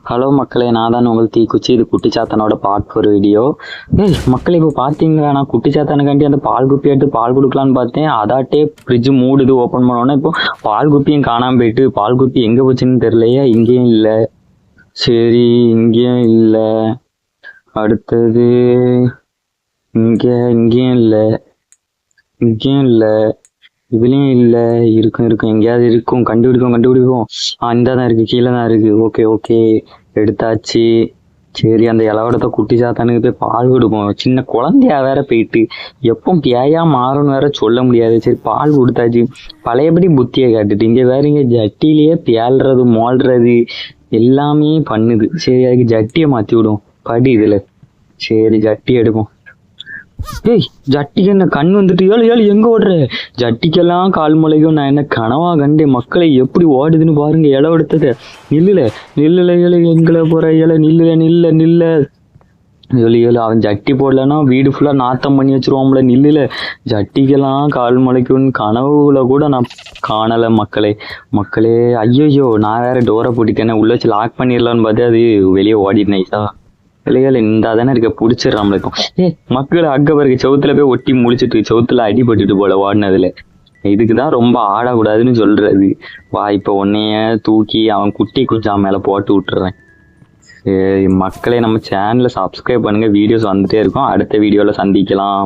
Hello மக்களே, நான் தான் உங்கள் தீக்குச்சி. இது குட்டிச்சாத்தனோட பார்ட் ஒரு வீடியோ. மக்களே, இப்போ பார்த்தீங்களா, நான் குட்டிச்சாத்தனுக்காண்டி அந்த பால் குப்பி எடுத்து பால் கொடுக்கலான்னு பார்த்தேன். அதாட்டே ஃப்ரிட்ஜ் மூடுது. ஓப்பன் பண்ணோன்னா இப்போ பால் குப்பியும் காணாமல் போயிட்டு, பால் குப்பி எங்கே போச்சுன்னு தெரியலையா? இங்கேயும் இல்லை. சரி, இங்கேயும் இல்லை. அடுத்தது இங்கேயும் இல்லை, இங்கேயும் இல்லை, இதுலயும் இல்ல. இருக்கும் எங்கேயாவது இருக்கும். கண்டுபிடிப்போம். இந்த தான் இருக்கு, கீழே தான் இருக்கு. ஓகே எடுத்தாச்சு. சரி, அந்த இலவடத்தை குட்டி சாத்தானுக்கு போய் பால் கொடுப்போம். சின்ன குழந்தையா வேற போயிட்டு எப்போ பேயா மாறும்னு வேற சொல்ல முடியாது. சரி, பால் கொடுத்தாச்சு. பழையபடி புத்தியை காட்டுட்டு இங்க வேற இங்க ஜட்டிலேயே பேல்றது மோல்றது எல்லாமே பண்ணுது. சரி, அதுக்கு ஜட்டியை மாத்தி விடுவோம். படி இதுல. சரி, ஜட்டி எடுப்போம். ஏய், ஜட்டிக்கு என்ன கண் வந்துட்டு? ஏழு எங்க ஓடுற? ஜட்டிக்கெல்லாம் கால் முளைக்கும். நான் என்ன கனவா கண்டேன்? மக்களை எப்படி ஓடுதுன்னு பாருங்க. இலை எடுத்தது. நில்லுல எங்களை போற இலை. நில்ல. ஏழு அவன் ஜட்டி போடலன்னா வீடு ஃபுல்லா நாத்தம் பண்ணி வச்சிருவோம்ல. நில்லுல. ஜட்டிக்கெல்லாம் கால் முளைக்கும்னு கனவுல கூட நான் காணல. மக்களே ஐயோ, நான் வேற டோரை போட்டிட்டேனே. உள்ள வச்சு லாக் பண்ணிடலான்னு பார்த்து அது வெளியே ஓடினேன். இலைகள் இந்த தானே இருக்க பிடிச்சிடறாமலுக்கும். மக்களை அக்க பிறகு செவுத்துல போய் ஒட்டி முடிச்சிட்டு செவுத்துல அடிபட்டுட்டு போல ஓடினதுல. இதுக்குதான் ரொம்ப ஆடக்கூடாதுன்னு சொல்றது. வா, இப்ப உன்னைய தூக்கி அவன் குட்டி குஞ்சா மேல போட்டு விட்டுறேன். மக்களே, நம்ம சேனலை சப்ஸ்கிரைப் பண்ணுங்க. வீடியோஸ் வந்துட்டே இருக்கும். அடுத்த வீடியோல சந்திக்கலாம்.